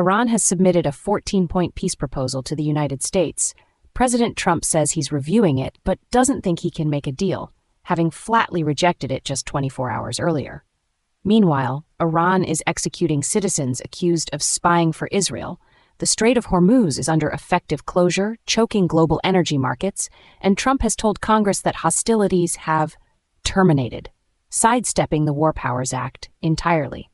Iran has submitted a 14-point peace proposal to the United States. President Trump says he's reviewing it, but doesn't think he can make a deal, having flatly rejected it just 24 hours earlier. Meanwhile, Iran is executing citizens accused of spying for Israel. The Strait of Hormuz is under effective closure, choking global energy markets, and Trump has told Congress that hostilities have terminated, sidestepping the War Powers Act entirely.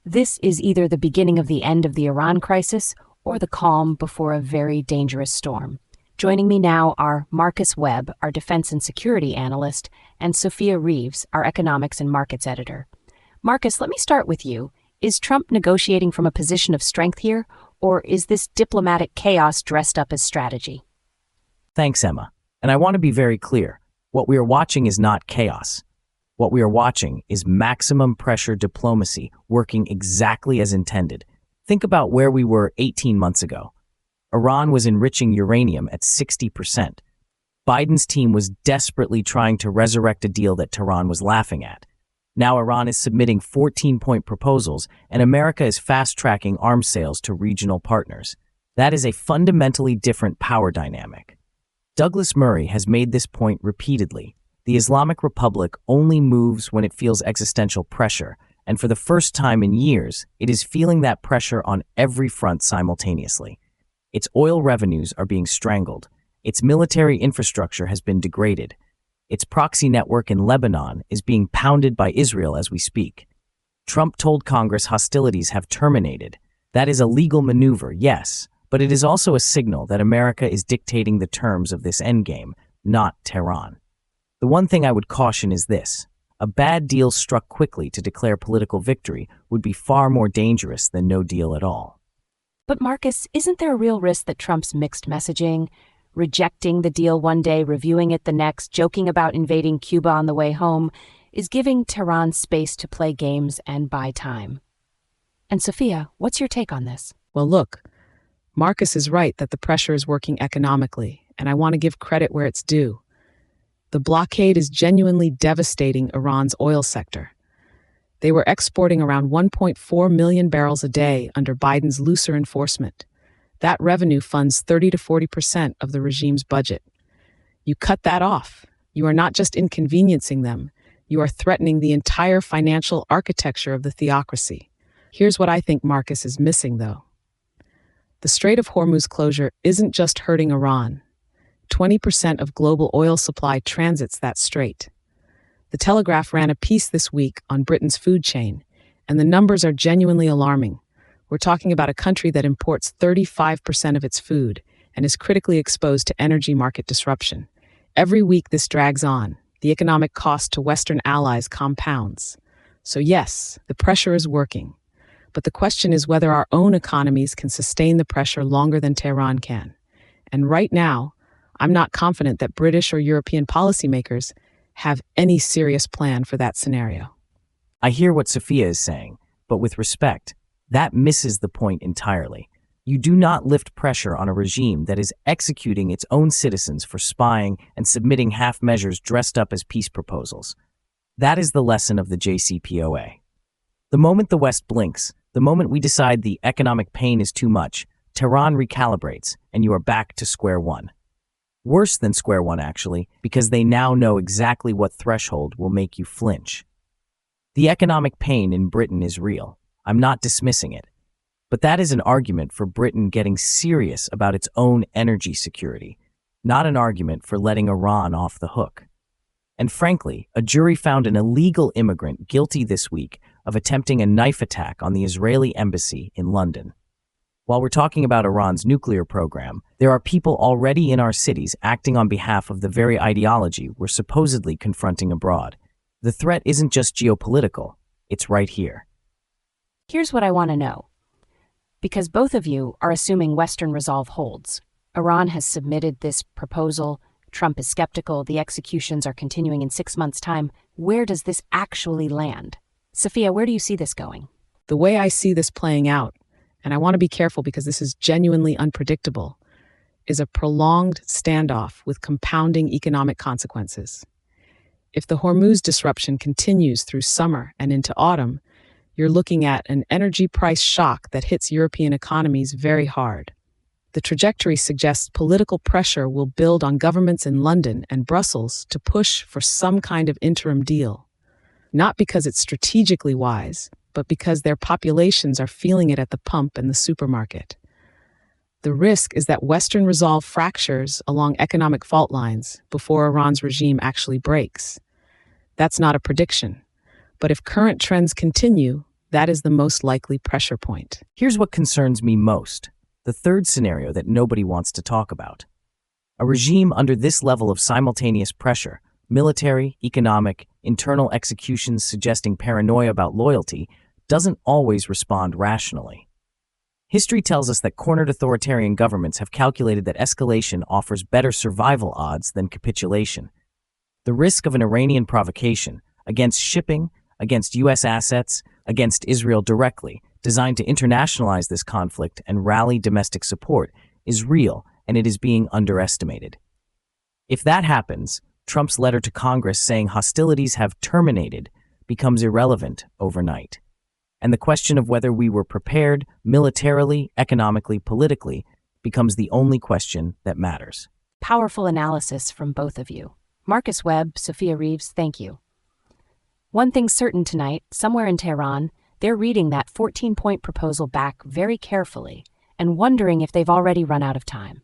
This is either the beginning of the end of the Iran crisis or the calm before a very dangerous storm. Joining me now are Marcus Webb, our defense and security analyst, and Sophia Reeves, our economics and markets editor. Marcus, let me start with you. Is Trump negotiating from a position of strength here, or is this diplomatic chaos dressed up as strategy? Thanks, Emma. And I want to be very clear. What we are watching is not chaos. What we are watching is maximum pressure diplomacy working exactly as intended. Think about where we were 18 months ago. Iran was enriching uranium at 60%. Biden's team was desperately trying to resurrect a deal that Tehran was laughing at. Now Iran is submitting 14-point proposals, and America is fast-tracking arms sales to regional partners. That is a fundamentally different power dynamic. Douglas Murray has made this point repeatedly. The Islamic Republic only moves when it feels existential pressure, and for the first time in years, it is feeling that pressure on every front simultaneously. Its oil revenues are being strangled. Its military infrastructure has been degraded. Its proxy network in Lebanon is being pounded by Israel as we speak. Trump told Congress hostilities have terminated. That is a legal maneuver, yes, but it is also a signal that America is dictating the terms of this endgame, not Tehran. The one thing I would caution is this. A bad deal struck quickly to declare political victory would be far more dangerous than no deal at all. But Marcus, isn't there a real risk that Trump's mixed messaging, rejecting the deal one day, reviewing it the next, joking about invading Cuba on the way home, is giving Tehran space to play games and buy time? And Sophia, what's your take on this? Well, look, Marcus is right that the pressure is working economically, and I want to give credit where it's due. The blockade is genuinely devastating Iran's oil sector. They were exporting around 1.4 million barrels a day under Biden's looser enforcement. That revenue funds 30 to 40% of the regime's budget. You cut that off. You are not just inconveniencing them, you are threatening the entire financial architecture of the theocracy. Here's what I think Marcus is missing, though. The Strait of Hormuz closure isn't just hurting Iran. 20% of global oil supply transits that strait. The Telegraph ran a piece this week on Britain's food chain, and the numbers are genuinely alarming. We're talking about a country that imports 35% of its food and is critically exposed to energy market disruption. Every week this drags on. The economic cost to Western allies compounds. So yes, the pressure is working. But the question is whether our own economies can sustain the pressure longer than Tehran can. And right now, I'm not confident that British or European policymakers have any serious plan for that scenario. I hear what Sophia is saying, but with respect, that misses the point entirely. You do not lift pressure on a regime that is executing its own citizens for spying and submitting half measures dressed up as peace proposals. That is the lesson of the JCPOA. The moment the West blinks, the moment we decide the economic pain is too much, Tehran recalibrates, and you are back to square one. Worse than square one, actually, because they now know exactly what threshold will make you flinch. The economic pain in Britain is real. I'm not dismissing it. But that is an argument for Britain getting serious about its own energy security, not an argument for letting Iran off the hook. And frankly, a jury found an illegal immigrant guilty this week of attempting a knife attack on the Israeli embassy in London. While we're talking about Iran's nuclear program, there are people already in our cities acting on behalf of the very ideology we're supposedly confronting abroad. The threat isn't just geopolitical, it's right here. Here's what I want to know. Because both of you are assuming Western resolve holds. Iran has submitted this proposal. Trump is skeptical. The executions are continuing in 6 months' time. Where does this actually land? Sophia, where do you see this going? The way I see this playing out, and I want to be careful because this is genuinely unpredictable, is a prolonged standoff with compounding economic consequences. If the Hormuz disruption continues through summer and into autumn, you're looking at an energy price shock that hits European economies very hard. The trajectory suggests political pressure will build on governments in London and Brussels to push for some kind of interim deal, not because it's strategically wise, but because their populations are feeling it at the pump and the supermarket. The risk is that Western resolve fractures along economic fault lines before Iran's regime actually breaks. That's not a prediction, but if current trends continue, that is the most likely pressure point. Here's what concerns me most: the third scenario that nobody wants to talk about. A regime under this level of simultaneous pressure, military, economic, internal executions suggesting paranoia about loyalty, doesn't always respond rationally. History tells us that cornered authoritarian governments have calculated that escalation offers better survival odds than capitulation. The risk of an Iranian provocation against shipping, against U.S. assets, against Israel directly, designed to internationalize this conflict and rally domestic support, is real, and it is being underestimated. If that happens, Trump's letter to Congress saying hostilities have terminated becomes irrelevant overnight. And the question of whether we were prepared militarily, economically, politically becomes the only question that matters. Powerful analysis from both of you. Marcus Webb, Sophia Reeves, thank you. One thing's certain tonight, somewhere in Tehran, they're reading that 14-point proposal back very carefully and wondering if they've already run out of time.